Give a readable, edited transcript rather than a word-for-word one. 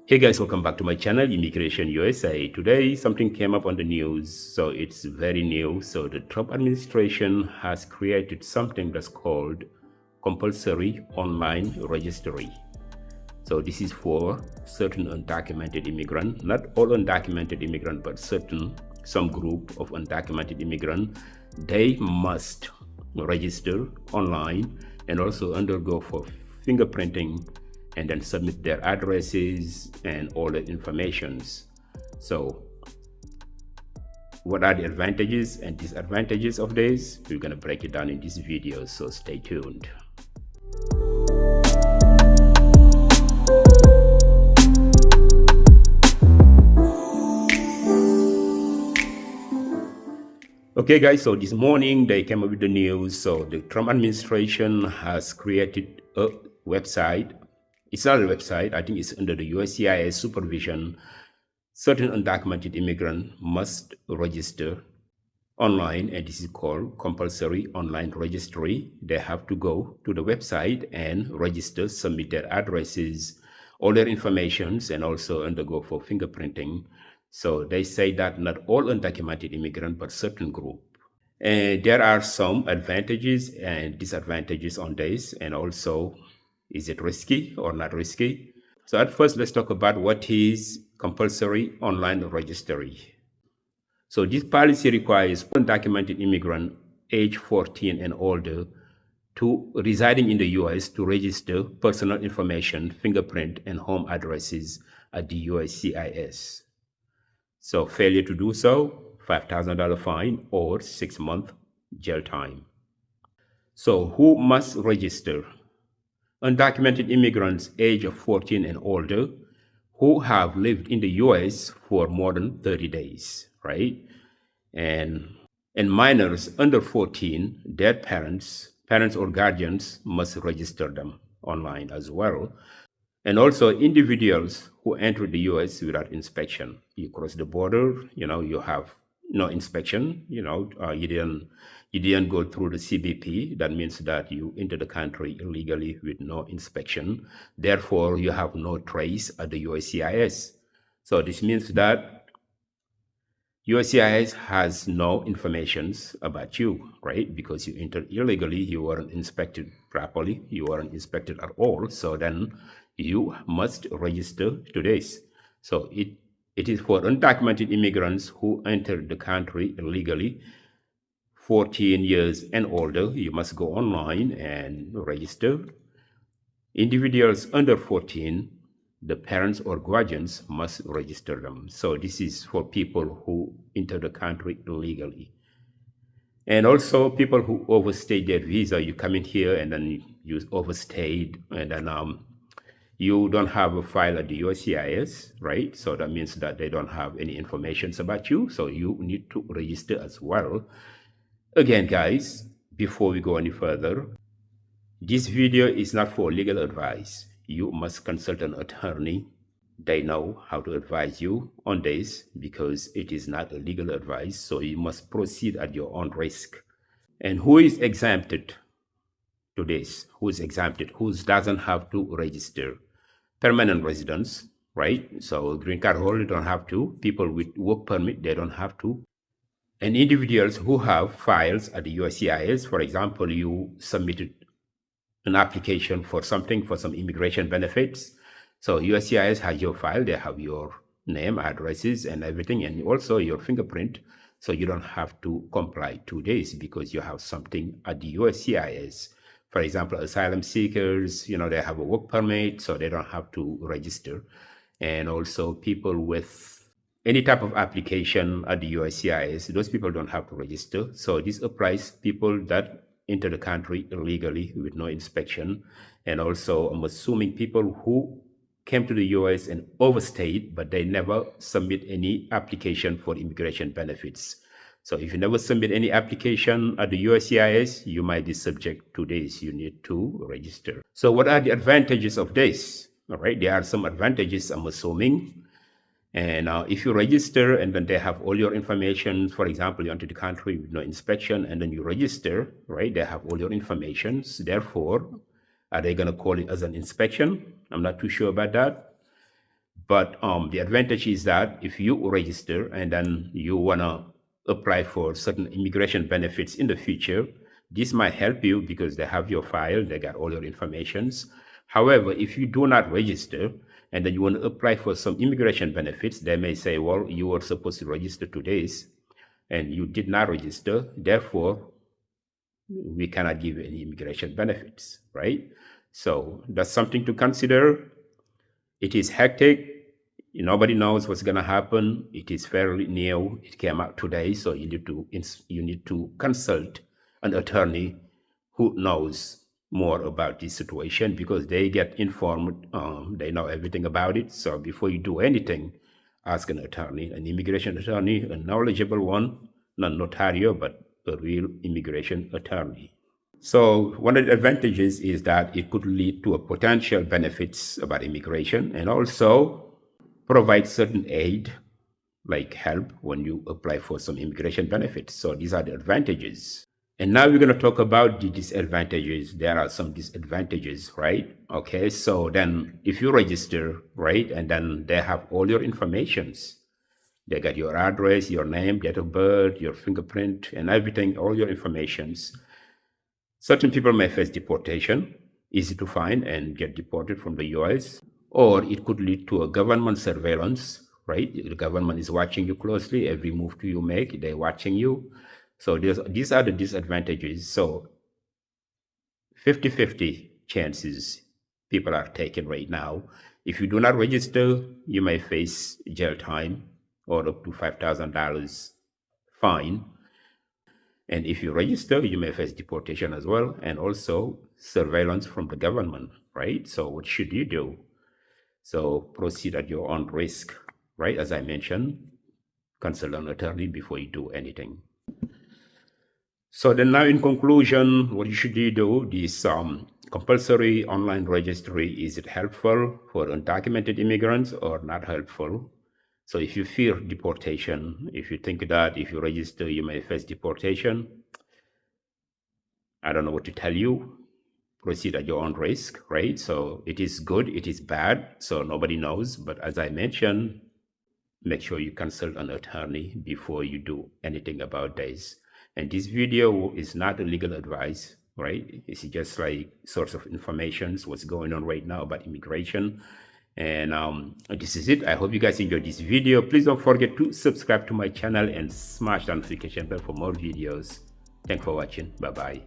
Hey guys, welcome back to my channel, Immigration USA. Today, something came up on the news, so it's very new. So the Trump administration has created something that's called compulsory online registry. So this is for certain undocumented immigrant, not all undocumented immigrant, but some group of undocumented immigrant. They must register online and also undergo for fingerprinting and then submit their addresses and all the informations. So what are the advantages and disadvantages of this? We're going to break it down in this video, so stay tuned. Okay guys, so this morning they came up with the news. So the Trump administration has created a website. It's not a website, I think it's under the USCIS supervision. Certain undocumented immigrants must register online, and this is called compulsory online registry. They have to go to the website and register, submit their addresses, all their informations, and also undergo for fingerprinting. So they say that not all undocumented immigrants, but certain group. And there are some advantages and disadvantages on this, and also is it risky or not risky? So at first, let's talk about what is compulsory online registry. So this policy requires undocumented immigrant age 14 and older to residing in the U.S. to register personal information, fingerprint, and home addresses at the USCIS. So failure to do so, $5,000 fine or 6-month jail time. So who must register? Undocumented immigrants age of 14 and older who have lived in the U.S. for more than 30 days, right? And minors under 14, their parents or guardians must register them online as well. And also individuals who enter the U.S. without inspection. You cross the border, you have no inspection, you didn't go through the CBP. That means that you enter the country illegally with no inspection. Therefore, you have no trace at the USCIS. So this means that USCIS has no information about you, right? Because you entered illegally, you weren't inspected properly, you weren't inspected at all. So then you must register to this. So it is for undocumented immigrants who entered the country illegally, 14 years and older. You must go online and register. Individuals under 14, the parents or guardians must register them. So this is for people who enter the country illegally. And also people who overstayed their visa. You come in here and then you overstayed, and then you don't have a file at the USCIS, right? So that means that they don't have any information about you. So you need to register as well. Again, guys, before we go any further, this video is not for legal advice. You must consult an attorney. They know how to advise you on this because it is not a legal advice. So you must proceed at your own risk. And who is exempted to this? Who is exempted? Who doesn't have to register? Permanent residents, right? So green card holder don't have to. People with work permit, they don't have to. And individuals who have files at the USCIS, for example, you submitted an application for some immigration benefits. So USCIS has your file, they have your name, addresses, and everything, and also your fingerprint. So you don't have to comply to this because you have something at the USCIS. For example, asylum seekers, they have a work permit, so they don't have to register. And also people with any type of application at the USCIS, those people don't have to register. So this applies people that enter the country illegally with no inspection. And also, I'm assuming people who came to the US and overstayed, but they never submit any application for immigration benefits. So if you never submit any application at the USCIS, you might be subject to this. You need to register. So what are the advantages of this? All right, there are some advantages, I'm assuming. And if you register and then they have all your information, for example, you enter the country with no inspection and then you register, right? They have all your information. Therefore, are they going to call it as an inspection? I'm not too sure about that. But the advantage is that if you register and then you want to apply for certain immigration benefits in the future, this might help you because they have your file, they got all your informations. However, if you do not register and then you want to apply for some immigration benefits, they may say, well, you were supposed to register to this and you did not register. Therefore, we cannot give you any immigration benefits, right? So that's something to consider. It is hectic. Nobody knows what's going to happen. It is fairly new. It came out today, so you need to consult an attorney who knows more about this situation because they get informed. They know everything about it. So before you do anything, ask an attorney, an immigration attorney, a knowledgeable one, not notario, but a real immigration attorney. So one of the advantages is that it could lead to a potential benefits about immigration and also provide certain aid like help when you apply for some immigration benefits. So these are the advantages. And now we're going to talk about the disadvantages. There are some disadvantages, right? Okay, so then if you register, right, and then they have all your informations. They got your address, your name, date of birth, your fingerprint, and everything, all your informations. Certain people may face deportation, easy to find and get deported from the US, or it could lead to a government surveillance, right? The government is watching you closely. Every move you make, they're watching you. So these are the disadvantages. So 50-50 chances people are taking right now. If you do not register, you may face jail time or up to $5,000 fine. And if you register, you may face deportation as well, and also surveillance from the government, right? So what should you do? So proceed at your own risk, right? As I mentioned, consult an attorney before you do anything. So then now in conclusion, what should you do? This compulsory online registry, is it helpful for undocumented immigrants or not helpful? So if you fear deportation, if you think that if you register, you may face deportation, I don't know what to tell you. Proceed at your own risk, right? So it is good, it is bad, so nobody knows. But as I mentioned, make sure you consult an attorney before you do anything about this. And this video is not a legal advice, right? It's just like source of information, what's going on right now about immigration. And this is it. I hope you guys enjoyed this video. Please don't forget to subscribe to my channel and smash the notification bell for more videos. Thanks for watching. Bye-bye.